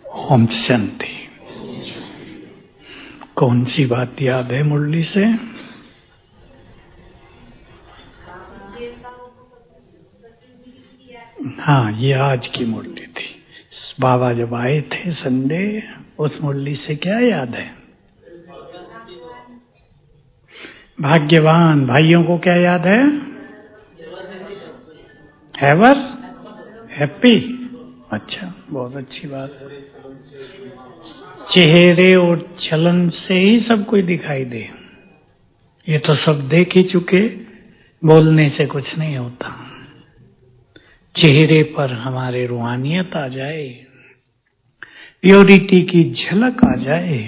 ओम शांति। कौन सी बात याद है मुरली से? हाँ, ये आज की मुरली थी। बाबा जब आए थे संडे, उस मुरली से क्या याद है? भाग्यवान। भाइयों को क्या याद है? हैवर हैप्पी। अच्छा, बहुत अच्छी बात। चेहरे और चलन से ही सब कुछ दिखाई दे, ये तो सब देख ही चुके। बोलने से कुछ नहीं होता। चेहरे पर हमारे रूहानियत आ जाए, प्योरिटी की झलक आ जाए,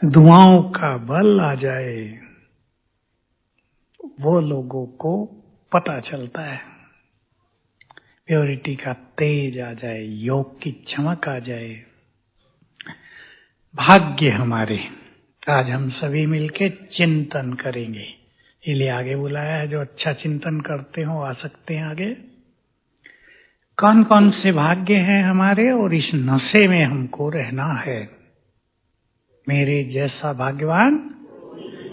दुआओं का बल आ जाए, वो लोगों को पता चलता है। प्योरिटी का तेज आ जाए, योग की चमक आ जाए। भाग्य हमारे। आज हम सभी मिलके चिंतन करेंगे, इसलिए आगे बुलाया है। जो अच्छा चिंतन करते हो आ सकते हैं आगे। कौन कौन से भाग्य हैं हमारे, और इस नशे में हमको रहना है। मेरे जैसा भाग्यवान,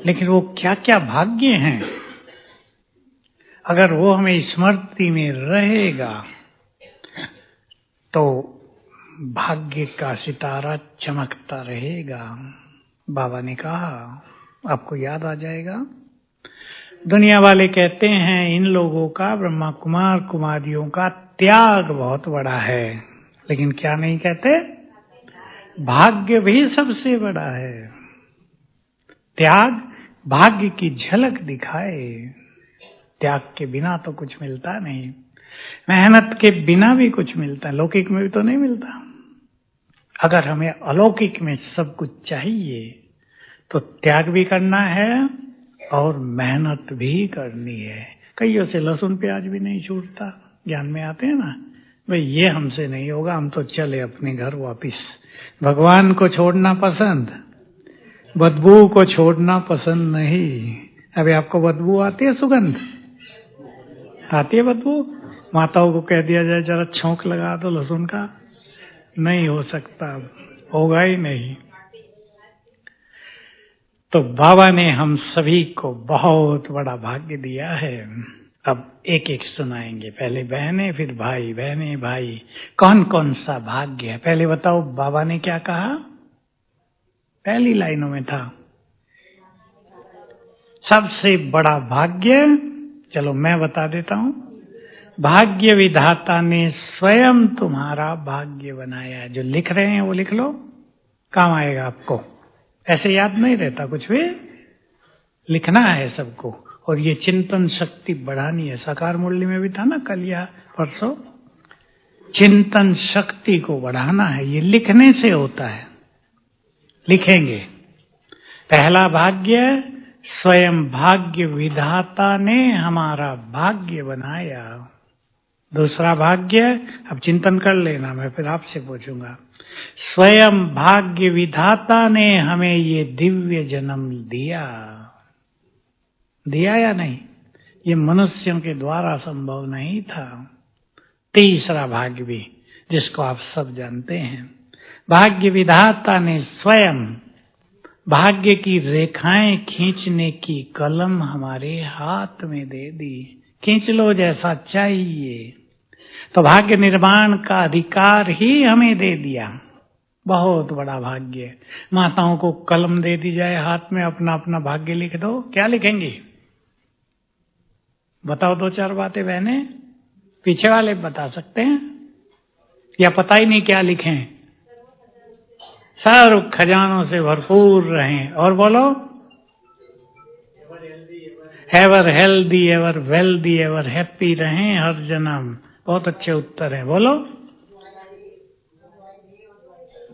लेकिन वो क्या क्या भाग्य हैं, अगर वो हमें स्मृति में रहेगा तो भाग्य का सितारा चमकता रहेगा। बाबा ने कहा, आपको याद आ जाएगा। दुनिया वाले कहते हैं इन लोगों का, ब्रह्मा कुमार कुमारियों का त्याग बहुत बड़ा है, लेकिन क्या नहीं कहते? भाग्य भी सबसे बड़ा है। त्याग भाग्य की झलक दिखाए। त्याग के बिना तो कुछ मिलता नहीं, मेहनत के बिना भी कुछ मिलता है, लौकिक में भी तो नहीं मिलता। अगर हमें अलौकिक में सब कुछ चाहिए तो त्याग भी करना है और मेहनत भी करनी है। कईयों से लहसुन प्याज भी नहीं छूटता, ज्ञान में आते हैं ना, भाई ये हमसे नहीं होगा, हम तो चले अपने घर वापिस। भगवान को छोड़ना पसंद, बदबू को छोड़ना पसंद नहीं। अभी आपको बदबू आती है? सुगंध आती है? बदबू माताओं को कह दिया जाए जरा छौंक लगा दो लहसुन का, नहीं हो सकता, होगा ही नहीं। तो बाबा ने हम सभी को बहुत बड़ा भाग्य दिया है। अब एक एक सुनाएंगे, पहले बहनें फिर भाई, बहनें भाई। कौन कौन सा भाग्य है पहले बताओ। बाबा ने क्या कहा? पहली लाइनों में था सबसे बड़ा भाग्य। चलो मैं बता देता हूं। भाग्य विधाता ने स्वयं तुम्हारा भाग्य बनाया है। जो लिख रहे हैं वो लिख लो, काम आएगा आपको। ऐसे याद नहीं रहता, कुछ भी लिखना है सबको। और ये चिंतन शक्ति बढ़ानी है। साकार मुरली में भी था ना कल या परसों, चिंतन शक्ति को बढ़ाना है। ये लिखने से होता है, लिखेंगे। पहला भाग्य, स्वयं भाग्य विधाता ने हमारा भाग्य बनाया। दूसरा भाग्य, अब चिंतन कर लेना, मैं फिर आपसे पूछूंगा। स्वयं भाग्य विधाता ने हमें ये दिव्य जन्म दिया। दिया या नहीं? ये मनुष्यों के द्वारा संभव नहीं था। तीसरा भाग्य भी, जिसको आप सब जानते हैं, भाग्य विधाता ने स्वयं भाग्य की रेखाएं खींचने की कलम हमारे हाथ में दे दी। खींच लो जैसा चाहिए। तो भाग्य निर्माण का अधिकार ही हमें दे दिया। बहुत बड़ा भाग्य। माताओं को कलम दे दी जाए हाथ में, अपना अपना भाग्य लिख दो, क्या लिखेंगी? बताओ दो चार बातें बहने। पीछे वाले बता सकते हैं या पता ही नहीं क्या लिखें? सर्व खजानों से भरपूर रहें। और बोलो, ever healthy, ever wealthy, ever happy रहें हर जन्म। बहुत अच्छे उत्तर हैं। बोलो,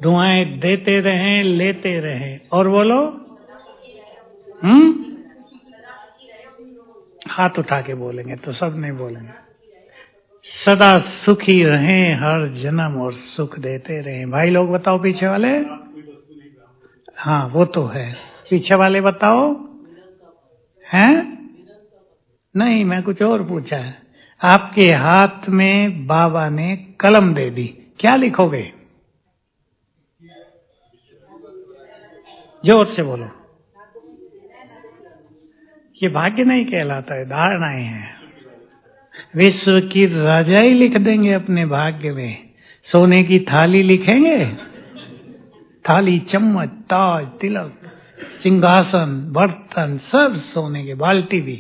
दुआएं देते रहें, लेते रहें। और बोलो, हाथ उठा के बोलेंगे तो सब नहीं बोलेंगे। सदा सुखी रहें हर जन्म और सुख देते रहें। भाई लोग बताओ, पीछे वाले। हाँ वो तो है, पीछे वाले बताओ। हैं? नहीं, मैं कुछ और पूछा है। आपके हाथ में बाबा ने कलम दे दी, क्या लिखोगे? जोर से बोलो। ये भाग्य नहीं कहलाता है, धारणाएं हैं। विश्व की राजाई लिख देंगे अपने भाग्य में। सोने की थाली लिखेंगे, थाली, चम्मच, ताज, तिलक, सिंहासन, बर्तन सब सोने के, बाल्टी भी,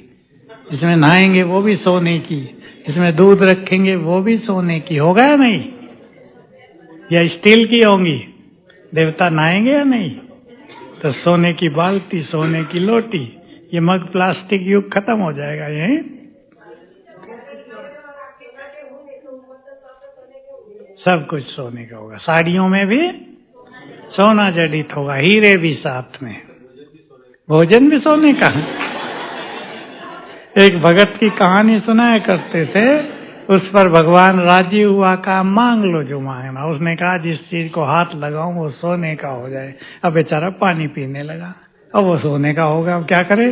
जिसमें नहाएंगे वो भी सोने की, जिसमें दूध रखेंगे वो भी सोने की। होगा या नहीं? या स्टील की होंगी? देवता नहाएंगे या नहीं? तो सोने की बाल्टी, सोने की लोटी। ये मग प्लास्टिक युग खत्म हो जाएगा। यही सब कुछ सोने का होगा। साड़ियों में भी सोना जड़ित होगा, हीरे भी साथ में, भोजन भी सोने का। एक भगत की कहानी सुनाया करते थे, उस पर भगवान राजी हुआ, कहा मांग लो जो मांगना। उसने कहा जिस चीज को हाथ लगाऊं वो सोने का हो जाए। अब बेचारा पानी पीने लगा, अब वो सोने का होगा, अब क्या करे?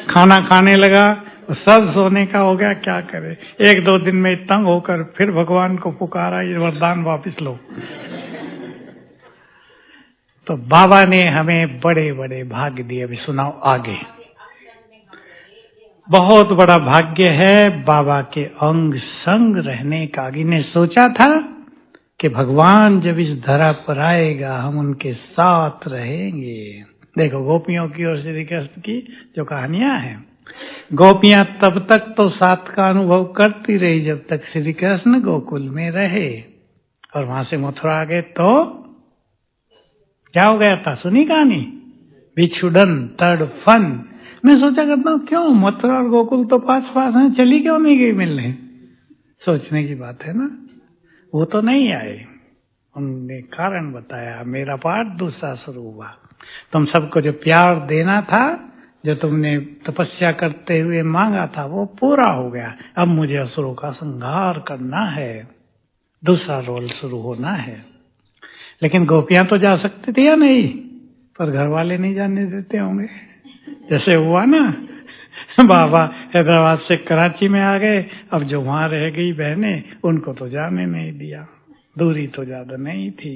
खाना खाने लगा, सब सोने का हो गया, क्या करे? एक दो दिन में तंग होकर फिर भगवान को पुकारा, ये वरदान वापस लो। तो बाबा ने हमें बड़े बड़े भाग्य दिए। अभी सुनाओ आगे। बहुत बड़ा भाग्य है बाबा के अंग संग रहने का। इन्हें सोचा था कि भगवान जब इस धरा पर आएगा हम उनके साथ रहेंगे। देखो गोपियों की और श्री कृष्ण की जो कहानियां हैं, गोपियां तब तक तो साथ का अनुभव करती रही जब तक श्री कृष्ण गोकुल में रहे, और वहां से मथुरा आ गए तो क्या हो गया था? सुनी कहानी, विछुड़न तड़फन। मैं सोचा करता हूँ क्यों मथुरा और गोकुल तो पास पास हैं, चली क्यों नहीं गई मिलने? सोचने की बात है ना। वो तो नहीं आए, उन्होंने कारण बताया। मेरा पाठ दूसरा शुरू हुआ। तुम सबको जो प्यार देना था, जो तुमने तपस्या करते हुए मांगा था, वो पूरा हो गया। अब मुझे असुरों का संहार करना है, दूसरा रोल शुरू होना है। लेकिन गोपियां तो जा सकती थी या नहीं? पर घर वाले नहीं जाने देते होंगे। जैसे हुआ ना, बाबा हैदराबाद से कराची में आ गए, अब जो वहां रह गई बहनें, उनको तो जाने नहीं दिया, दूरी तो ज्यादा नहीं थी।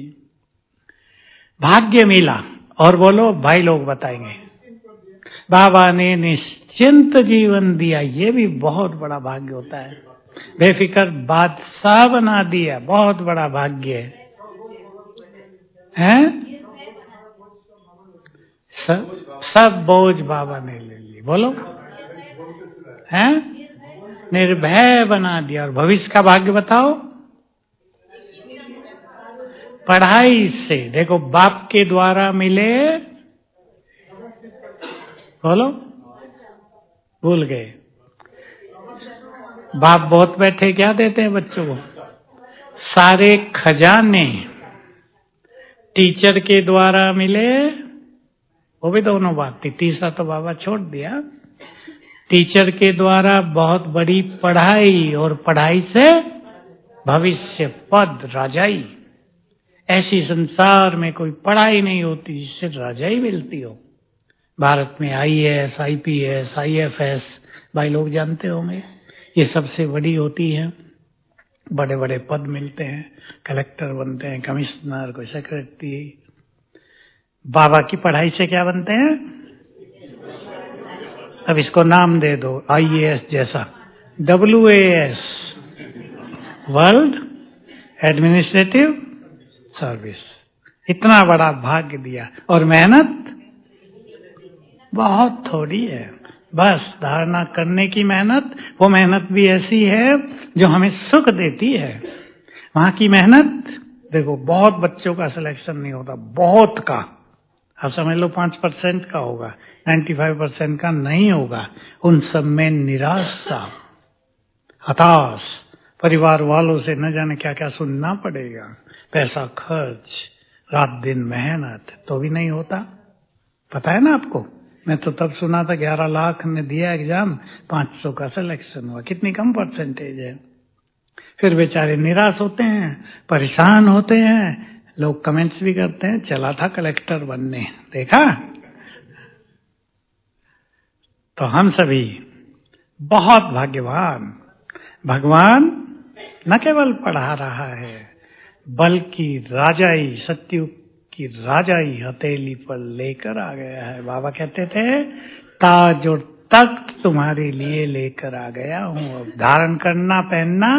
भाग्य मिला। और बोलो, भाई लोग बताएंगे। बाबा ने निश्चिंत जीवन दिया, ये भी बहुत बड़ा भाग्य होता है। बेफिक्र बादशाह बना दिया, बहुत बड़ा भाग्य है। सब बोझ बाबा ने ले ली। बोलो, हैं? निर्भय बना दिया। और भविष्य का भाग्य बताओ। पढ़ाई से, देखो बाप के द्वारा मिले, बोलो, भूल गए। बाप बहुत बैठे, क्या देते हैं बच्चों को? सारे खजाने। टीचर के द्वारा मिले, वो भी दोनों बात थी, तीसरा तो बाबा छोड़ दिया। टीचर के द्वारा बहुत बड़ी पढ़ाई, और पढ़ाई से भविष्य पद, राजाई। ऐसी संसार में कोई पढ़ाई नहीं होती जिससे राजाई मिलती हो। भारत में आईएएस, आईपीएस, आईएफएस, भाई लोग जानते होंगे, ये सबसे बड़ी होती है। बड़े बड़े पद मिलते हैं, कलेक्टर बनते हैं, कमिश्नर, कोई सेक्रेटरी। बाबा की पढ़ाई से क्या बनते हैं? अब इसको नाम दे दो आईएएस जैसा, WAS, वर्ल्ड एडमिनिस्ट्रेटिव सर्विस। इतना बड़ा भाग्य दिया, और मेहनत बहुत थोड़ी है, बस धारणा करने की मेहनत। वो मेहनत भी ऐसी है जो हमें सुख देती है। वहां की मेहनत देखो, बहुत बच्चों का सिलेक्शन नहीं होता, बहुत का, आप समझ लो 5% का होगा, 95% का नहीं होगा। उन सब में निराशा, हताश, परिवार वालों से न जाने क्या क्या सुनना पड़ेगा, पैसा खर्च, रात दिन मेहनत, तो भी नहीं होता। पता है ना आपको, मैं तो तब सुना था 11 लाख ने दिया एग्जाम, 500 का सिलेक्शन हुआ। कितनी कम परसेंटेज है। फिर बेचारे निराश होते हैं, परेशान होते हैं। लोग कमेंट्स भी करते हैं, चला था कलेक्टर बनने, देखा। तो हम सभी बहुत भाग्यवान। भगवान न केवल पढ़ा रहा है, बल्कि राजाई, सत्युग की राजाई हथेली पर लेकर आ गया है। बाबा कहते थे ताज और तख्त तुम्हारे लिए लेकर आ गया हूं, अब धारण करना पहनना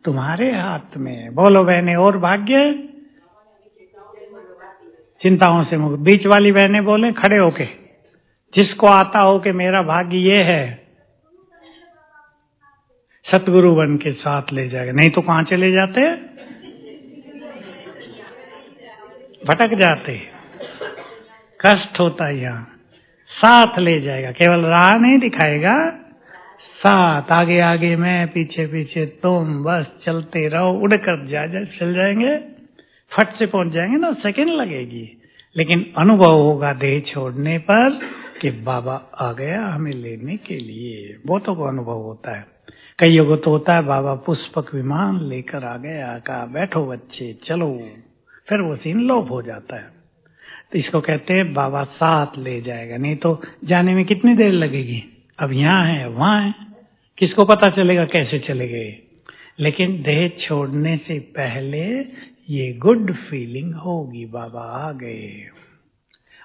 तुम्हारे हाथ में। बोलो बहने, और भाग्य चिंताओं से मुक्त। बीच वाली बहनें बोले खड़े होके, जिसको आता हो कि मेरा भाग्य ये है, सतगुरु बन के साथ ले जाएगा। नहीं तो कहां चले जाते, भटक जाते, कष्ट होता है। यहाँ साथ ले जाएगा, केवल राह नहीं दिखाएगा, साथ आगे आगे मैं, पीछे पीछे तुम, बस चलते रहो। उड़कर चल जाएंगे, फट से पहुंच जाएंगे ना, सेकंड लगेगी, लेकिन अनुभव होगा देह छोड़ने पर कि बाबा आ गया हमें लेने के लिए। बहुतों को अनुभव होता है, कईयों को तो होता है बाबा पुष्पक विमान लेकर आ गया, कहा बैठो बच्चे चलो, फिर वो सीन लोप हो जाता है। तो इसको कहते हैं बाबा साथ ले जाएगा। नहीं तो जाने में कितनी देर लगेगी, अब यहाँ है वहां है, किसको पता चलेगा कैसे चले गए। लेकिन देह छोड़ने से पहले ये गुड फीलिंग होगी, बाबा आ गए।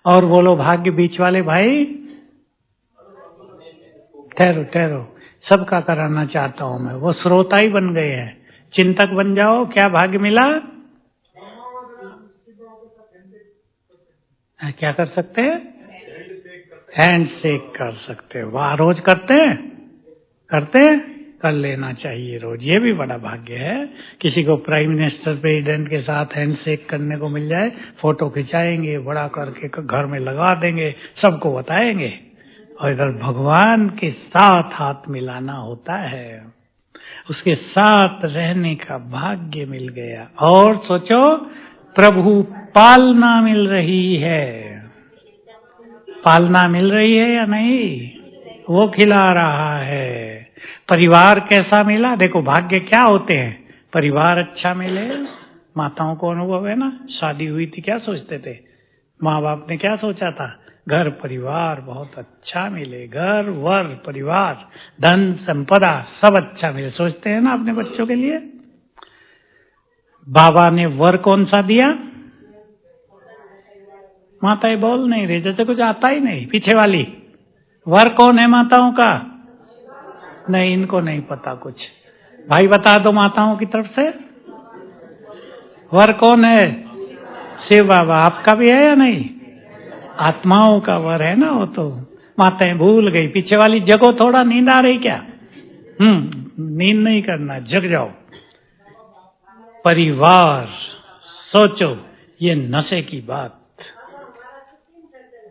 और बोलो भाग्य बीच वाले भाई, ठहरो ठहरो, सबका कराना चाहता हूं मैं। वो श्रोता ही बन गए हैं, चिंतक बन जाओ। क्या भाग्य मिला, क्या कर सकते हैं, हैंड शेक कर सकते हैं। वाह, रोज करते हैं, करते हैं, कर लेना चाहिए रोज। ये भी बड़ा भाग्य है। किसी को प्राइम मिनिस्टर प्रेसिडेंट के साथ हैंड शेक करने को मिल जाए, फोटो खिंचाएंगे, बड़ा करके घर में लगा देंगे, सबको बताएंगे। और इधर भगवान के साथ हाथ मिलाना होता है, उसके साथ रहने का भाग्य मिल गया। और सोचो, प्रभु पालना मिल रही है, पालना मिल रही है या नहीं, वो खिला रहा है। परिवार कैसा मिला, देखो भाग्य क्या होते हैं, परिवार अच्छा मिले। माताओं को अनुभव है ना, शादी हुई थी क्या सोचते थे, माँ बाप ने क्या सोचा था, घर परिवार बहुत अच्छा मिले, घर वर परिवार धन संपदा सब अच्छा मिले, सोचते हैं ना अपने बच्चों के लिए। बाबा ने वर कौन सा दिया, माताएं बोल नहीं रही, जैसे कुछ आता ही नहीं। पीछे वाली, वर कौन है माताओं का, नहीं इनको नहीं पता कुछ। भाई बता दो माताओं की तरफ से, वर कौन है, शिव बाबा। आपका भी है या नहीं, आत्माओं का वर है ना वो तो। माताएं भूल गई, पीछे वाली जगो थोड़ा, नींद आ रही क्या, नींद नहीं करना, जग जाओ। परिवार, सोचो ये नशे की बात,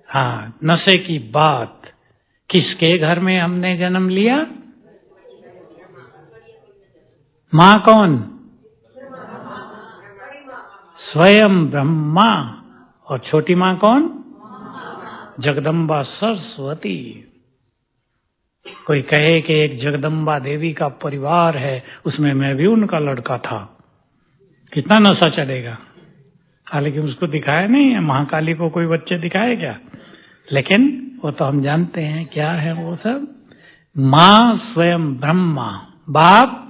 हाँ नशे की बात। किसके घर में हमने जन्म लिया, माँ कौन, स्वयं ब्रह्मा। और छोटी माँ कौन, जगदम्बा सरस्वती। कोई कहे कि एक जगदम्बा देवी का परिवार है, उसमें मैं भी उनका लड़का था, कितना नशा चलेगा। हालांकि उसको दिखाया नहीं है, महाकाली को कोई बच्चे दिखाए क्या, लेकिन वो तो हम जानते हैं क्या है वो सब। माँ स्वयं ब्रह्मा, बाप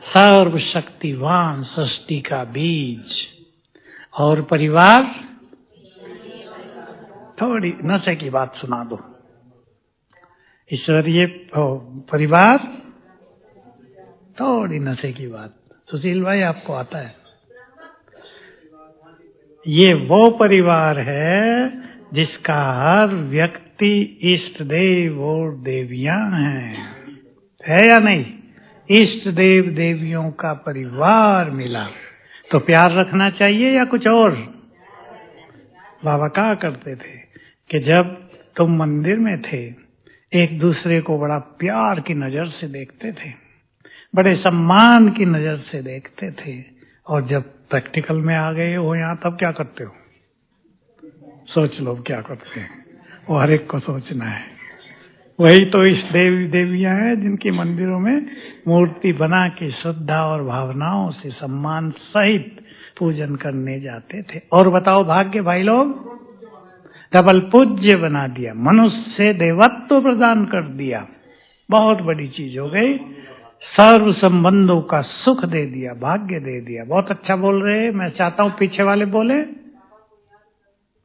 सर्वशक्तिवान, सृष्टि का बीज। और परिवार, थोड़ी नशे की बात सुना दो, ईश्वरीय परिवार, थोड़ी नशे की बात। सुशील भाई आपको आता है, ये वो परिवार है जिसका हर व्यक्ति इष्ट देव और देवियां हैं, है या नहीं। इष्ट देव देवियों का परिवार मिला तो प्यार रखना चाहिए या कुछ और। बाबा कहा करते थे कि जब तुम मंदिर में थे, एक दूसरे को बड़ा प्यार की नजर से देखते थे, बड़े सम्मान की नजर से देखते थे, और जब प्रैक्टिकल में आ गए हो यहाँ, तब क्या करते हो, सोच लो क्या करते हैं। वो हर एक को सोचना है। वही तो इस देवी देवियां हैं जिनके मंदिरों में मूर्ति बना के श्रद्धा और भावनाओं से सम्मान सहित पूजन करने जाते थे। और बताओ भाग्य भाई लोग, डबल पूज्य बना दिया, मनुष्य से देवत्व प्रदान कर दिया, बहुत बड़ी चीज हो गई। सर्व संबंधों का सुख दे दिया, भाग्य दे दिया। बहुत अच्छा बोल रहे हैं, मैं चाहता हूं पीछे वाले बोले।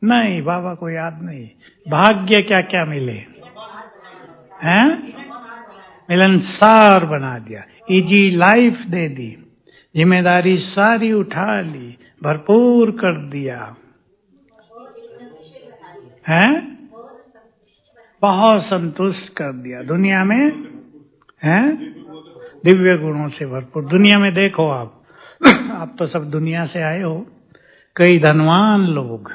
नहीं, बाबा को याद नहीं। भाग्य क्या क्या मिले हैं? मिलनसार बना दिया, इजी लाइफ दे दी, जिम्मेदारी सारी उठा ली, भरपूर कर दिया है, बहुत संतुष्ट कर दिया। दुनिया में है दिव्य गुणों से भरपूर। दुनिया में देखो आप तो सब दुनिया से आए हो। कई धनवान लोग,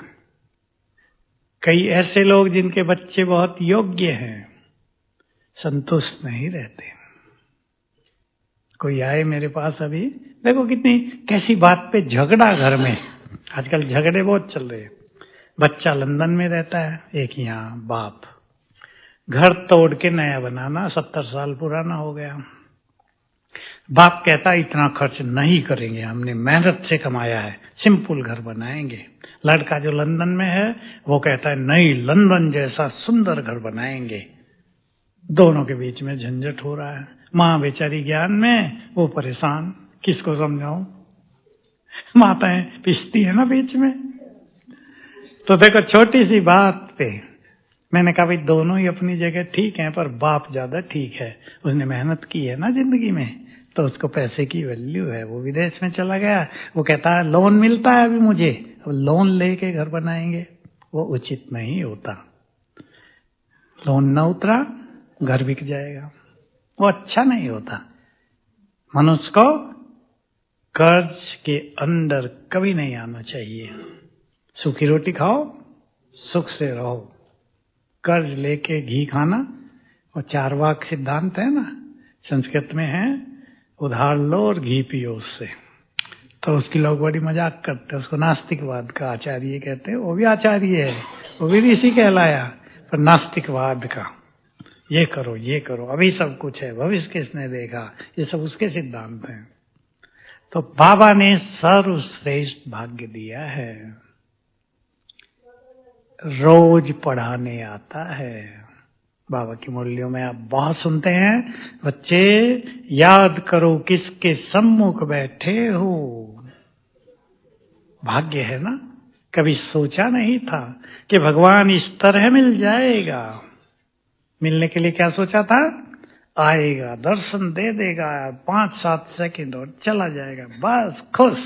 कई ऐसे लोग जिनके बच्चे बहुत योग्य हैं, संतुष्ट नहीं रहते। कोई आए मेरे पास अभी, देखो कितनी कैसी बात पे झगड़ा घर में। आजकल झगड़े बहुत चल रहे हैं। बच्चा लंदन में रहता है, एक यहाँ बाप, घर तोड़ के नया बनाना, 70 साल पुराना हो गया। बाप कहता है इतना खर्च नहीं करेंगे, हमने मेहनत से कमाया है, सिंपल घर बनाएंगे। लड़का जो लंदन में है वो कहता है नहीं, लंदन जैसा सुंदर घर बनाएंगे। दोनों के बीच में झंझट हो रहा है। माँ बेचारी ज्ञान में, वो परेशान, किसको समझाऊं? माताएं पिसती है ना बीच में। तो देखो छोटी सी बात पे मैंने कहा भाई दोनों ही अपनी जगह ठीक हैं, पर बाप ज्यादा ठीक है, उसने मेहनत की है ना जिंदगी में, तो उसको पैसे की वैल्यू है। वो विदेश में चला गया, वो कहता है लोन मिलता है अभी मुझे, अब लोन लेके घर बनाएंगे, वो उचित नहीं होता। लोन न उतरा, घर बिक जाएगा, वो अच्छा नहीं होता। मनुष्य को कर्ज के अंदर कभी नहीं आना चाहिए। सूखी रोटी खाओ, सुख से रहो। कर्ज लेके घी खाना, और चारवाक सिद्धांत है ना, संस्कृत में है, उधार लो और घी पियो उससे। तो उसकी लोग बड़ी मजाक करते हैं, उसको नास्तिकवाद का आचार्य कहते हैं। वो भी आचार्य है, वो भी ऋषि कहलाया, पर नास्तिकवाद का ये करो, अभी सब कुछ है, भविष्य किसने देखा, ये सब उसके सिद्धांत हैं। तो बाबा ने सर्वश्रेष्ठ भाग्य दिया है। रोज पढ़ाने आता है। बाबा की मुरलियों में आप बहुत सुनते हैं, बच्चे याद करो किसके सम्मुख बैठे हो। भाग्य है ना, कभी सोचा नहीं था कि भगवान इस तरह मिल जाएगा। मिलने के लिए क्या सोचा था? आएगा, दर्शन दे देगा, 5-7 सेकंड और चला जाएगा, बस खुश।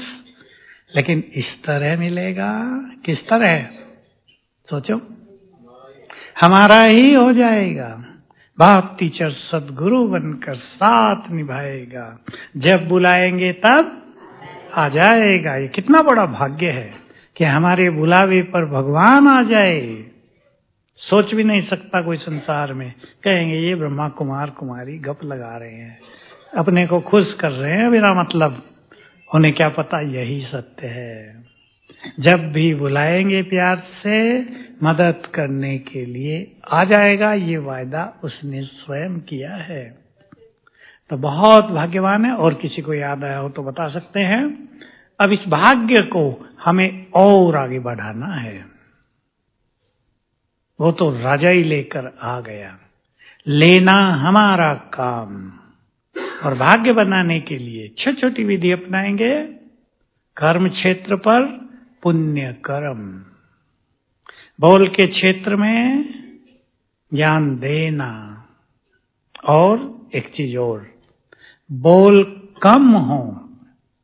लेकिन इस तरह मिलेगा, किस तरह सोचो, हमारा ही हो जाएगा। बाप टीचर सदगुरु बनकर साथ निभाएगा, जब बुलाएंगे तब आ जाएगा। ये कितना बड़ा भाग्य है कि हमारे बुलावे पर भगवान आ जाए। सोच भी नहीं सकता कोई संसार में। कहेंगे ये ब्रह्मा कुमार कुमारी गप लगा रहे हैं, अपने को खुश कर रहे हैं बिना मतलब। उन्हें क्या पता यही सत्य है। जब भी बुलाएंगे प्यार से मदद करने के लिए आ जाएगा, ये वायदा उसने स्वयं किया है। तो बहुत भाग्यवान है। और किसी को याद आया हो तो बता सकते हैं। अब इस भाग्य को हमें और आगे बढ़ाना है। वो तो राजा ही लेकर आ गया, लेना हमारा काम। और भाग्य बनाने के लिए छोटी छोटी विधि अपनाएंगे। कर्म क्षेत्र पर पुण्य कर्म, बोल के क्षेत्र में ज्ञान देना। और एक चीज और, बोल कम हो।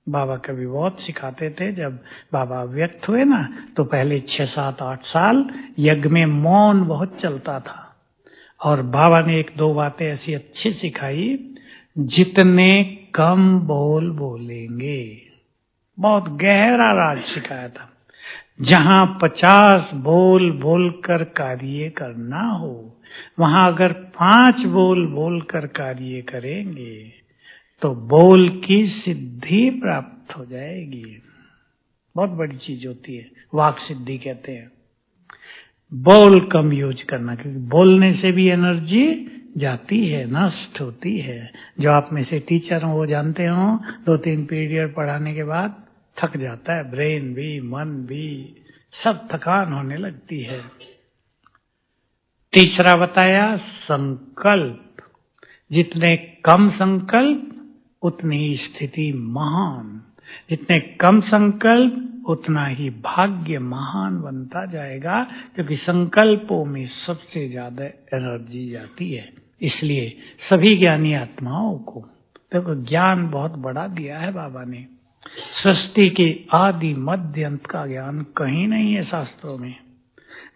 बाबा कभी बहुत सिखाते थे। जब बाबा व्यक्त हुए ना, तो पहले 6-7-8 साल यज्ञ में मौन बहुत चलता था। और बाबा ने 1-2 बातें ऐसी अच्छी सिखाई, जितने कम बोल बोलेंगे, बहुत गहरा राज सिखाया था। जहां 50 बोल बोलकर कार्य करना हो, वहां अगर 5 बोल बोलकर कार्य करेंगे तो बोल की सिद्धि प्राप्त हो जाएगी। बहुत बड़ी चीज होती है, वाक सिद्धि कहते हैं। बोल कम यूज करना, क्योंकि बोलने से भी एनर्जी जाती है, नष्ट होती है। जो आप में से टीचर हो वो जानते हो, 2-3 पीरियड पढ़ाने के बाद थक जाता है, ब्रेन भी मन भी, सब थकान होने लगती है। तीसरा बताया संकल्प। जितने कम संकल्प उतनी ही स्थिति महान। जितने कम संकल्प उतना ही भाग्य महान बनता जाएगा, क्योंकि संकल्पों में सबसे ज्यादा एनर्जी जाती है। इसलिए सभी ज्ञानी आत्माओं को देखो ज्ञान बहुत बड़ा दिया है बाबा ने। सृष्टि के आदि मध्य अंत का ज्ञान कहीं नहीं है शास्त्रों में।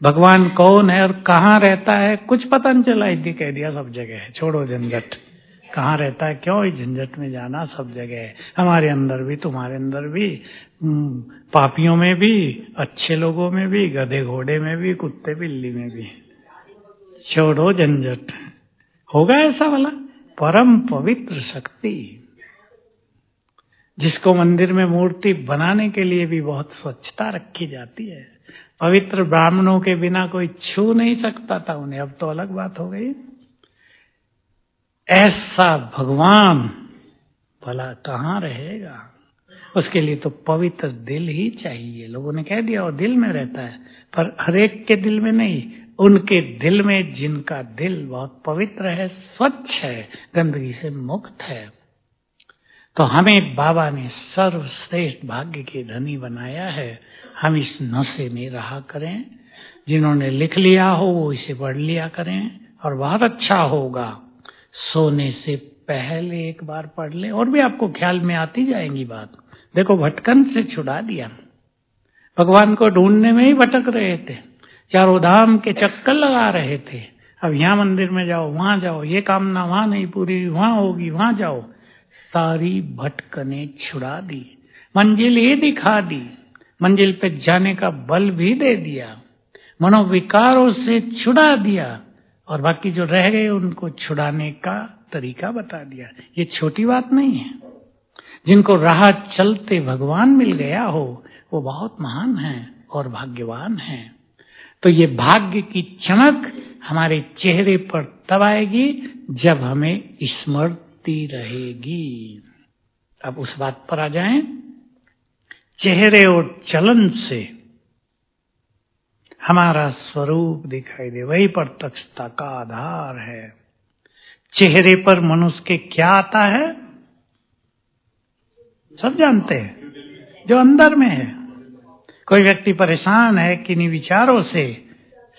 भगवान कौन है और कहाँ रहता है कुछ पता नहीं चला, इतनी कह दिया सब जगह है। छोड़ो झंझट, कहाँ रहता है क्यों इस झंझट में जाना, सब जगह है। हमारे अंदर भी, तुम्हारे अंदर भी, पापियों में भी, अच्छे लोगों में भी, गधे घोड़े में भी, कुत्ते बिल्ली में भी। छोड़ो झंझट, होगा ऐसा वाला परम पवित्र शक्ति, जिसको मंदिर में मूर्ति बनाने के लिए भी बहुत स्वच्छता रखी जाती है। पवित्र ब्राह्मणों के बिना कोई छू नहीं सकता था उन्हें, अब तो अलग बात हो गई। ऐसा भगवान भला कहाँ रहेगा? उसके लिए तो पवित्र दिल ही चाहिए। लोगों ने कह दिया वो दिल में रहता है, पर हरेक के दिल में नहीं, उनके दिल में जिनका दिल बहुत पवित्र है, स्वच्छ है, गंदगी से मुक्त है। तो हमें बाबा ने सर्वश्रेष्ठ भाग्य के धनी बनाया है। हम इस नशे में रहा करें। जिन्होंने लिख लिया हो वो इसे पढ़ लिया करें, और बहुत अच्छा होगा। सोने से पहले एक बार पढ़ ले, और भी आपको ख्याल में आती जाएंगी बात। देखो भटकन से छुड़ा दिया, भगवान को ढूंढने में ही भटक रहे थे, चारों धाम के चक्कर लगा रहे थे। अब यहाँ मंदिर में जाओ, वहां जाओ, ये कामना वहां नहीं पूरी, वहां होगी, वहां जाओ। सारी भटकने छुड़ा दी, मंजिल ही दिखा दी, मंजिल पे जाने का बल भी दे दिया, मनोविकारों से छुड़ा दिया, और बाकी जो रह गए उनको छुड़ाने का तरीका बता दिया। ये छोटी बात नहीं है। जिनको राह चलते भगवान मिल गया हो वो बहुत महान हैं और भाग्यवान हैं। तो ये भाग्य की चमक हमारे चेहरे पर तब आएगी जब हमें स्मृति रहेगी। अब उस बात पर आ जाएं, चेहरे और चलन से हमारा स्वरूप दिखाई दे, वही प्रत्यक्षता का आधार है। चेहरे पर मनुष्य के क्या आता है सब जानते हैं, जो अंदर में है। कोई व्यक्ति परेशान है किन्हीं विचारों से,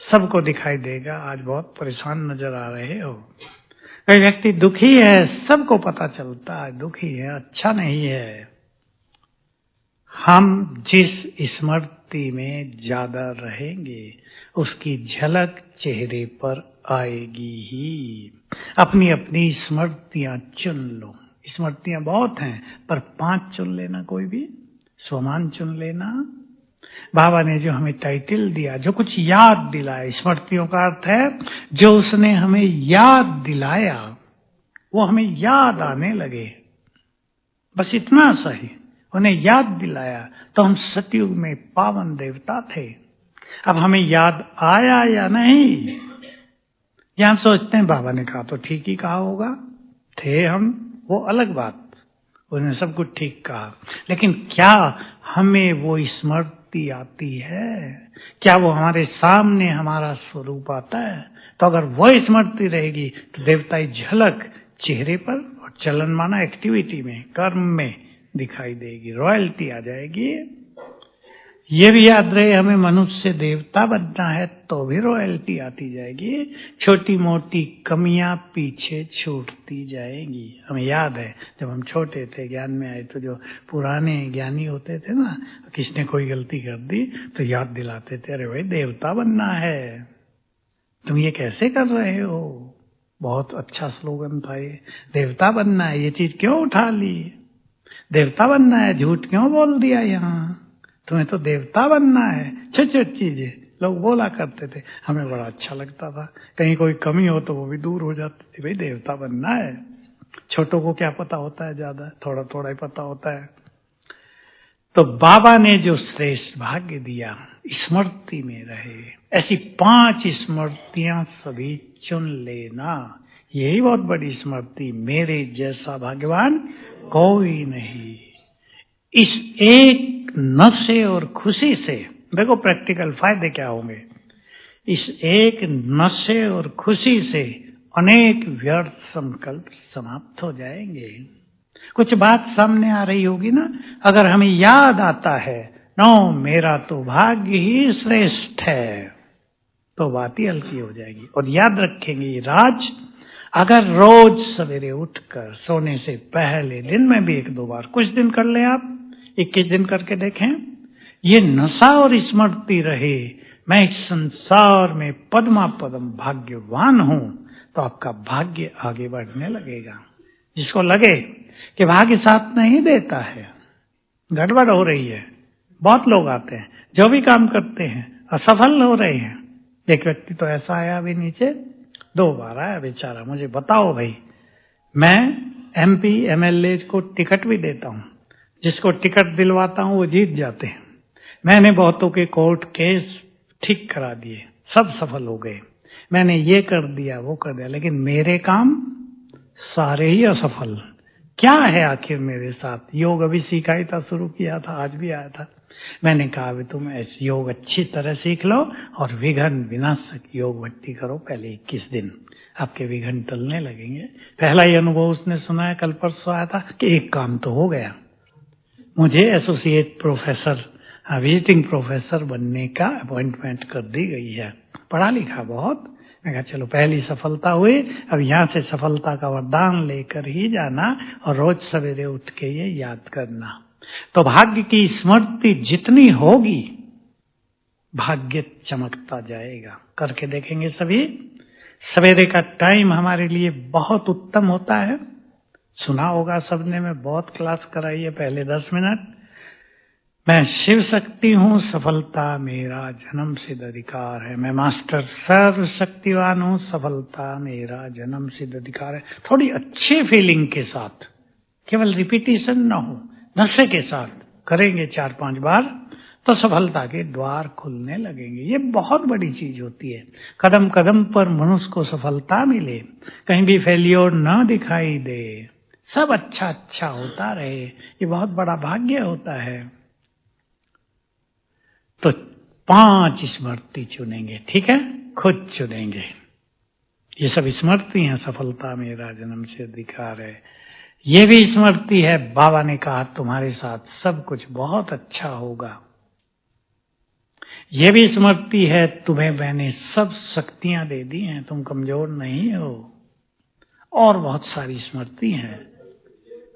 सबको दिखाई देगा, आज बहुत परेशान नजर आ रहे हो। कोई व्यक्ति दुखी है, सबको पता चलता है दुखी है, अच्छा नहीं है। हम जिस स्मृति में ज्यादा रहेंगे उसकी झलक चेहरे पर आएगी ही। अपनी अपनी स्मृतियां चुन लो। स्मृतियां बहुत हैं, पर 5 चुन लेना, कोई भी स्वमान चुन लेना। बाबा ने जो हमें टाइटल दिया, जो कुछ याद दिलाया, स्मृतियों का अर्थ है जो उसने हमें याद दिलाया वो हमें याद आने लगे, बस इतना सही। उन्हें याद दिलाया तो हम सतयुग में पावन देवता थे। अब हमें याद आया या नहीं, या हम सोचते हैं बाबा ने कहा तो ठीक ही कहा होगा, थे हम, वो अलग बात, उन्होंने सब कुछ ठीक कहा। लेकिन क्या हमें वो स्मृति आती है? क्या वो हमारे सामने हमारा स्वरूप आता है? तो अगर वो स्मृति रहेगी तो देवताई झलक चेहरे पर और चलन माना एक्टिविटी में, कर्म में दिखाई देगी, रॉयल्टी आ जाएगी। ये भी याद रहे, हमें मनुष्य से देवता बनना है तो भी रॉयल्टी आती जाएगी। छोटी मोटी कमियां पीछे छूटती जाएंगी। हमें याद है जब हम छोटे थे, ज्ञान में आए, तो जो पुराने ज्ञानी होते थे ना, किसने कोई गलती कर दी तो याद दिलाते थे, अरे भाई देवता बनना है, तुम ये कैसे कर रहे हो? बहुत अच्छा स्लोगन था ये, देवता बनना है, ये चीज क्यों उठा ली? देवता बनना है, झूठ क्यों बोल दिया यहाँ? तुम्हें तो देवता बनना है। छोटी चीजें लोग बोला करते थे, हमें बड़ा अच्छा लगता था। कहीं कोई कमी हो तो वो भी दूर हो जाती थी, भाई देवता बनना है। छोटों को क्या पता होता है, ज्यादा थोड़ा थोड़ा ही पता होता है। तो बाबा ने जो श्रेष्ठ भाग्य दिया, स्मृति में रहे, ऐसी 5 स्मृतियां सभी चुन लेना। यही बहुत बड़ी स्मृति, मेरे जैसा भाग्यवान कोई नहीं। इस एक नशे और खुशी से देखो प्रैक्टिकल फायदे क्या होंगे। इस एक नशे और खुशी से अनेक व्यर्थ संकल्प समाप्त हो जाएंगे। कुछ बात सामने आ रही होगी ना, अगर हमें याद आता है नो मेरा तो भाग्य ही श्रेष्ठ है, तो बात ही हल्की हो जाएगी। और याद रखेंगे ये राज, अगर रोज सवेरे उठकर सोने से पहले दिन में भी 1-2 बार कुछ दिन कर लें, आप 21 दिन करके देखें, ये नशा और स्मृति रहे मैं इस संसार में पद्मा पद्म भाग्यवान हूं, तो आपका भाग्य आगे बढ़ने लगेगा। जिसको लगे कि भाग्य साथ नहीं देता है, गड़बड़ हो रही है, बहुत लोग आते हैं जो भी काम करते हैं असफल हो रहे हैं। एक व्यक्ति तो ऐसा आया अभी नीचे, 2 बार आया बेचारा, मुझे बताओ भाई, मैं MP MLA को टिकट भी देता हूं, जिसको टिकट दिलवाता हूं वो जीत जाते हैं। मैंने बहुतों के कोर्ट केस ठीक करा दिए, सब सफल हो गए, मैंने ये कर दिया वो कर दिया, लेकिन मेरे काम सारे ही असफल। क्या है आखिर मेरे साथ? योग अभी सीखा ही था, शुरू किया था, आज भी आया था। मैंने कहा अभी तुम ऐसे योग अच्छी तरह सीख लो और विघ्न विनाशक योग भट्टी करो, पहले 21 दिन आपके विघ्न टलने लगेंगे। पहला ही अनुभव उसने सुना है, कल परसों आया था कि एक काम तो हो गया, मुझे एसोसिएट प्रोफेसर विजिटिंग प्रोफेसर बनने का अपॉइंटमेंट कर दी गई है, पढ़ा लिखा बहुत। मैं कहा चलो पहली सफलता हुई, अब यहाँ से सफलता का वरदान लेकर ही जाना और रोज सवेरे उठ के ये याद करना। तो भाग्य की स्मृति जितनी होगी भाग्य चमकता जाएगा। करके देखेंगे सभी। सवेरे का टाइम हमारे लिए बहुत उत्तम होता है, सुना होगा सबने, मैं बहुत क्लास कराई है, पहले 10 मिनट। मैं शिव शक्ति हूँ, सफलता मेरा जन्म सिद्ध अधिकार है। मैं मास्टर सर्व शक्तिवान हूँ, सफलता मेरा जन्म सिद्ध अधिकार है। थोड़ी अच्छी फीलिंग के साथ, केवल रिपीटिशन ना हो, नशे के साथ करेंगे 4-5 बार तो सफलता के द्वार खुलने लगेंगे। ये बहुत बड़ी चीज होती है। कदम कदम पर मनुष्य को सफलता मिले, कहीं भी फेलियर न दिखाई दे, सब अच्छा अच्छा होता रहे, ये बहुत बड़ा भाग्य होता है। तो 5 स्मृति चुनेंगे, ठीक है, खुद चुनेंगे। ये सब स्मृति हैं, सफलता मेरा जन्म से अधिकार है। ये भी स्मृति है, बाबा ने कहा तुम्हारे साथ सब कुछ बहुत अच्छा होगा। ये भी स्मृति है, तुम्हें मैंने सब शक्तियां दे दी हैं, तुम कमजोर नहीं हो। और बहुत सारी स्मृति हैं,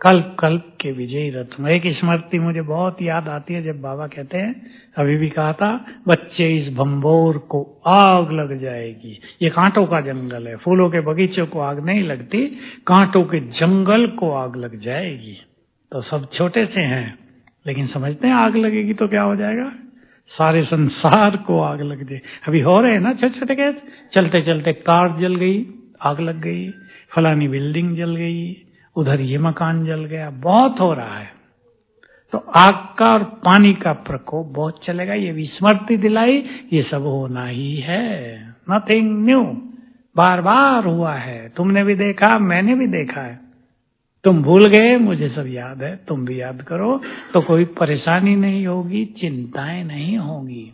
कल्प कल्प के विजयी रथ में। एक स्मृति मुझे बहुत याद आती है, जब बाबा कहते हैं, अभी भी कहा था, बच्चे इस भंबोर को आग लग जाएगी। ये कांटों का जंगल है, फूलों के बगीचों को आग नहीं लगती, कांटों के जंगल को आग लग जाएगी। तो सब छोटे से हैं, लेकिन समझते हैं आग लगेगी तो क्या हो जाएगा, सारे संसार को आग लग जाए। अभी हो रहे हैं ना छोटे छोटे केस, चलते चलते कार जल गई, आग लग गई, फलानी बिल्डिंग जल गई, उधर ये मकान जल गया, बहुत हो रहा है। तो आग का और पानी का प्रकोप बहुत चलेगा। ये भी स्मृति दिलाई, ये सब होना ही है, नथिंग न्यू, बार बार हुआ है, तुमने भी देखा, मैंने भी देखा है। तुम भूल गए, मुझे सब याद है, तुम भी याद करो, तो कोई परेशानी नहीं होगी, चिंताएं नहीं होगी।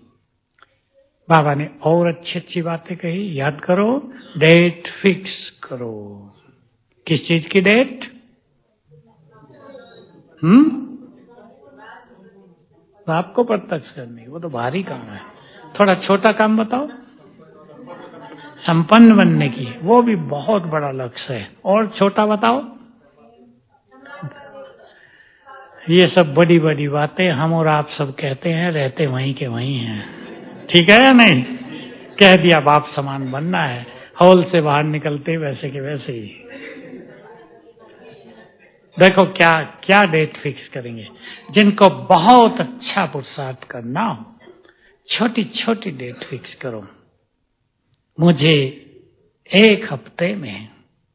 बाबा ने और अच्छी अच्छी बातें कही, याद करो, डेट फिक्स करो। किस चीज की डेट? आपको प्रत्यक्ष करनी, वो तो भारी काम है। थोड़ा छोटा काम बताओ, संपन्न बनने की, वो भी बहुत बड़ा लक्ष्य है। और छोटा बताओ। ये सब बड़ी बड़ी बातें हम और आप सब कहते हैं, रहते वहीं के वहीं हैं, ठीक है या नहीं? कह दिया बाप समान बनना है, हॉल से बाहर निकलते वैसे के वैसे ही। देखो क्या क्या डेट फिक्स करेंगे। जिनको बहुत अच्छा पुरुषार्थ करना हो, छोटी छोटी डेट फिक्स करो। मुझे 1 हफ्ते में,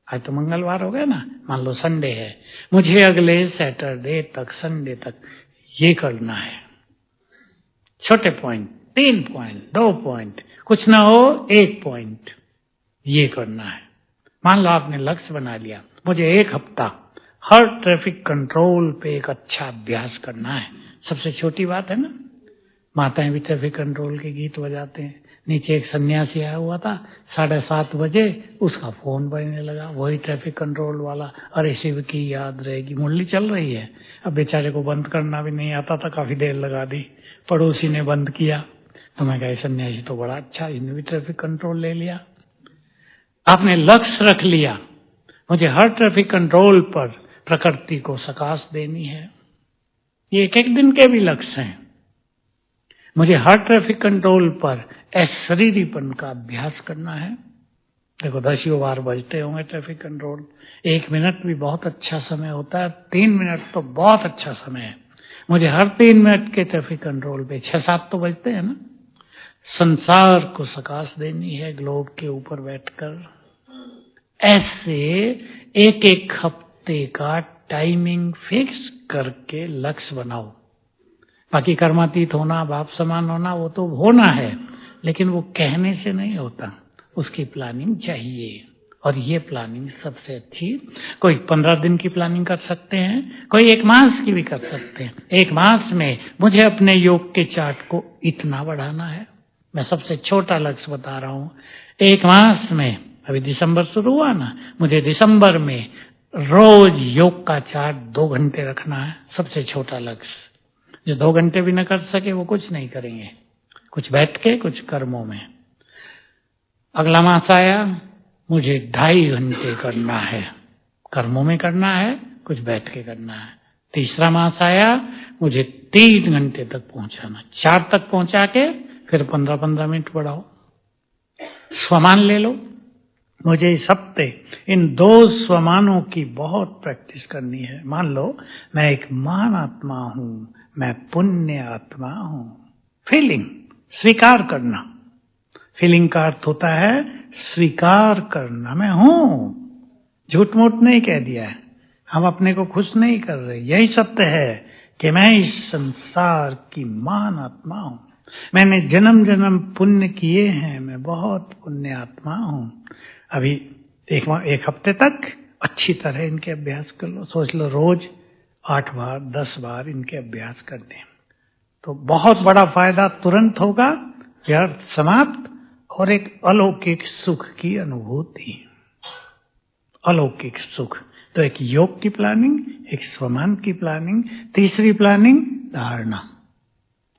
आज तो मंगलवार हो गया ना, मान लो संडे है, मुझे अगले सैटरडे तक, संडे तक ये करना है। छोटे पॉइंट, 3 पॉइंट, 2 पॉइंट, कुछ ना हो 1 पॉइंट, ये करना है। मान लो आपने लक्ष्य बना लिया, मुझे 1 हफ्ता हर ट्रैफिक कंट्रोल पे एक अच्छा अभ्यास करना है। सबसे छोटी बात है ना, माताएं भी ट्रैफिक कंट्रोल के गीत बजाते हैं। नीचे एक सन्यासी आया हुआ था, 7:30 बजे उसका फोन बजने लगा, वही ट्रैफिक कंट्रोल वाला, अरे शिव की याद रहेगी, मुरली चल रही है। अब बेचारे को बंद करना भी नहीं आता था, काफी देर लगा दी। पड़ोसी ने बंद किया तो मैं कहा सन्यासी तो बड़ा अच्छा, इसने भी ट्रैफिक कंट्रोल ले लिया। आपने लक्ष्य रख लिया, मुझे हर ट्रैफिक कंट्रोल पर प्रकृति को सकाश देनी है। ये एक एक दिन के भी लक्ष्य हैं। मुझे हर ट्रैफिक कंट्रोल पर अशरीरीपन का अभ्यास करना है। देखो 10 बार बजते होंगे ट्रैफिक कंट्रोल, 1 मिनट भी बहुत अच्छा समय होता है, 3 मिनट तो बहुत अच्छा समय है। मुझे हर 3 मिनट के ट्रैफिक कंट्रोल पे 6-7 तो बजते हैं ना। संसार को सकाश देनी है ग्लोब के ऊपर बैठकर। ऐसे एक एक हफ्ते का टाइमिंग फिक्स करके लक्ष्य बनाओ। बाकी कर्मातीत होना, बाप समान होना, वो तो होना है, लेकिन वो कहने से नहीं होता, उसकी प्लानिंग चाहिए। और ये प्लानिंग सबसे अच्छी, कोई 15 दिन की प्लानिंग कर सकते हैं, कोई 1 मास की भी कर सकते हैं। 1 मास में मुझे अपने योग के चार्ट को इतना बढ़ाना है। मैं सबसे छोटा लक्ष्य बता रहा हूं। 1 मास में, अभी दिसंबर शुरू हुआ ना, मुझे दिसंबर में रोज योग का चार्ट 2 घंटे रखना है। सबसे छोटा लक्ष्य। जो 2 घंटे भी न कर सके वो कुछ नहीं करेंगे, कुछ बैठ के, कुछ कर्मों में। अगला मास आया, मुझे 2.5 घंटे करना है, कर्मों में करना है, कुछ बैठ के करना है। तीसरा मास आया, मुझे 3 घंटे तक पहुंचाना, 4 तक पहुंचा के फिर 15-15 मिनट बढ़ाओ। स्वमान ले लो। मुझे इस हफ्ते इन 2 स्वमानों की बहुत प्रैक्टिस करनी है। मान लो मैं एक महान आत्मा हूं, मैं पुण्य आत्मा हूं। फीलिंग, स्वीकार करना। फीलिंग का अर्थ होता है स्वीकार करना, मैं हूं। झूठ मूठ नहीं कह दिया है, हम अपने को खुश नहीं कर रहे। यही सत्य है कि मैं इस संसार की महान आत्मा हूं। मैंने जन्म जन्म पुण्य किए हैं, मैं बहुत पुण्य आत्मा हूं। अभी एक हफ्ते तक अच्छी तरह इनके अभ्यास कर लो। सोच लो रोज 8 बार 10 बार इनके अभ्यास कर दें तो बहुत बड़ा फायदा तुरंत होगा, व्यर्थ समाप्त, और एक अलौकिक सुख की अनुभूति। अलौकिक सुख। तो एक योग की प्लानिंग, एक स्वमान की प्लानिंग, तीसरी प्लानिंग धारणा।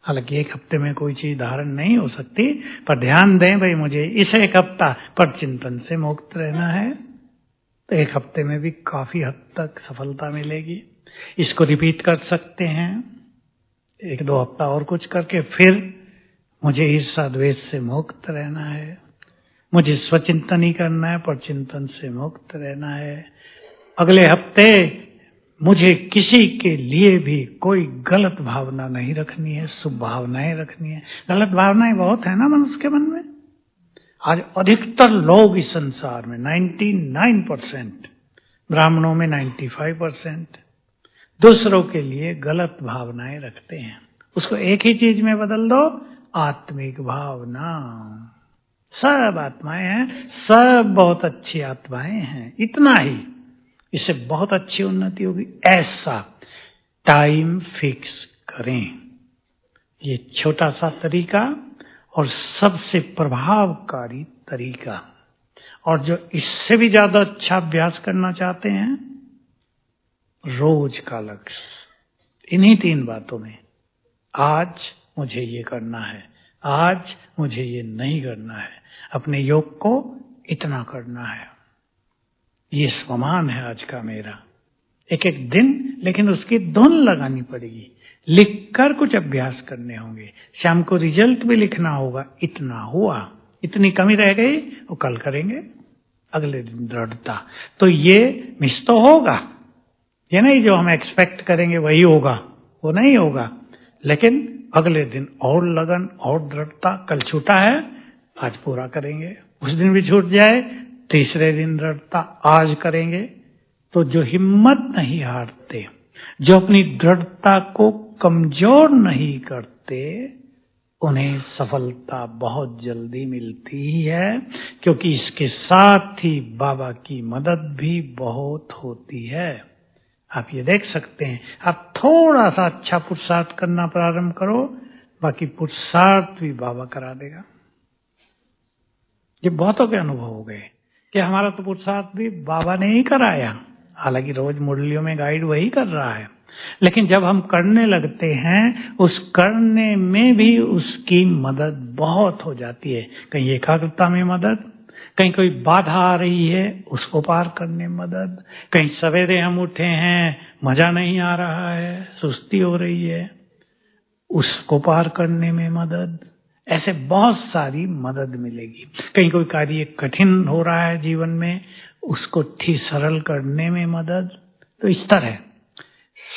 हालांकि 1 हफ्ते में कोई चीज धारण नहीं हो सकती, पर ध्यान दें भाई मुझे इस 1 हफ्ता पर चिंतन से मुक्त रहना है, तो 1 हफ्ते में भी काफी हद तक सफलता मिलेगी। इसको रिपीट कर सकते हैं 1-2 हफ्ता और कुछ करके। फिर मुझे ईर्षा द्वेष से मुक्त रहना है, मुझे स्वचिंतन ही करना है, पर चिंतन से मुक्त रहना है। अगले हफ्ते मुझे किसी के लिए भी कोई गलत भावना नहीं रखनी है, शुभ भावनाएं रखनी है। गलत भावनाएं बहुत है ना मनुष्य के मन में। आज अधिकतर लोग इस संसार में 99%, ब्राह्मणों में 95%, दूसरों के लिए गलत भावनाएं रखते हैं। उसको एक ही चीज में बदल दो, आत्मिक भावना। सब आत्माएं हैं, सब बहुत अच्छी आत्माएं हैं, इतना ही, इससे बहुत अच्छी उन्नति होगी। ऐसा टाइम फिक्स करें। ये छोटा सा तरीका और सबसे प्रभावकारी तरीका। और जो इससे भी ज्यादा अच्छा अभ्यास करना चाहते हैं, रोज का लक्ष्य इन्हीं 3 बातों में। आज मुझे ये करना है, आज मुझे ये नहीं करना है, अपने योग को इतना करना है। ये स्वमान है आज का मेरा। एक एक दिन, लेकिन उसकी धुन लगानी पड़ेगी। लिखकर कुछ अभ्यास करने होंगे। शाम को रिजल्ट भी लिखना होगा, इतना हुआ, इतनी कमी रह गई, वो कल करेंगे, अगले दिन दृढ़ता। तो ये मिस तो होगा, ये नहीं जो हम एक्सपेक्ट करेंगे वही होगा, वो नहीं होगा, लेकिन अगले दिन और लगन और दृढ़ता। कल छूटा है, आज पूरा करेंगे। उस दिन भी छूट जाए, तीसरे दिन दृढ़ता, आज करेंगे। तो जो हिम्मत नहीं हारते, जो अपनी दृढ़ता को कमजोर नहीं करते, उन्हें सफलता बहुत जल्दी मिलती ही है, क्योंकि इसके साथ ही बाबा की मदद भी बहुत होती है। आप ये देख सकते हैं, आप थोड़ा सा अच्छा पुरुषार्थ करना प्रारंभ करो, बाकी पुरुषार्थ भी बाबा करा देगा। ये बहुतों के अनुभव हो गए कि हमारा तो पुरुषार्थ भी बाबा ने ही कराया, हालांकि रोज मुरलियों में गाइड वही कर रहा है, लेकिन जब हम करने लगते हैं उस करने में भी उसकी मदद बहुत हो जाती है। कहीं एकाग्रता में मदद, कहीं कोई बाधा आ रही है उसको पार करने में मदद, कहीं सवेरे हम उठे हैं मजा नहीं आ रहा है, सुस्ती हो रही है, उसको पार करने में मदद। ऐसे बहुत सारी मदद मिलेगी। कहीं कोई कार्य कठिन हो रहा है जीवन में, उसको ठीक सरल करने में मदद। तो इस तरह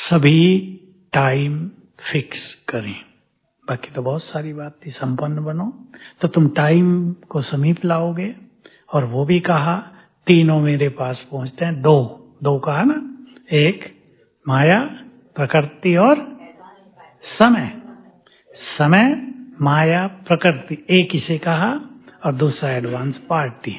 सभी टाइम फिक्स करें। बाकी तो बहुत सारी बात थी, संपन्न बनो तो तुम टाइम को समीप लाओगे। और वो भी कहा तीनों मेरे पास पहुंचते हैं। दो कहा ना, एक माया, प्रकृति और समय। समय, माया, प्रकृति, एक इसे कहा, और दूसरा एडवांस पार्टी।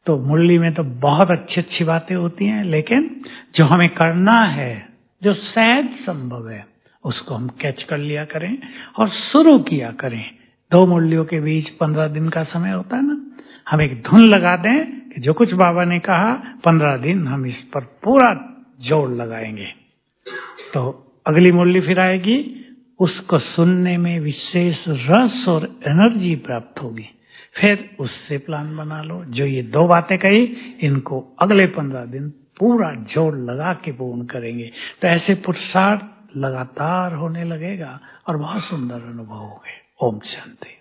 तो मुरली में तो बहुत अच्छी अच्छी बातें होती हैं, लेकिन जो हमें करना है, जो सहज संभव है, उसको हम कैच कर लिया करें और शुरू किया करें। 2 मुरलियों के बीच 15 दिन का समय होता है ना, हम एक धुन लगा दें कि जो कुछ बाबा ने कहा 15 दिन हम इस पर पूरा जोर लगाएंगे। तो अगली मुरली फिर आएगी, उसको सुनने में विशेष रस और एनर्जी प्राप्त होगी। फिर उससे प्लान बना लो, जो ये 2 बातें कही इनको अगले 15 दिन पूरा जोर लगा के पूर्ण करेंगे। तो ऐसे पुरुषार्थ लगातार होने लगेगा और बहुत सुंदर अनुभव होंगे। ओम शांति।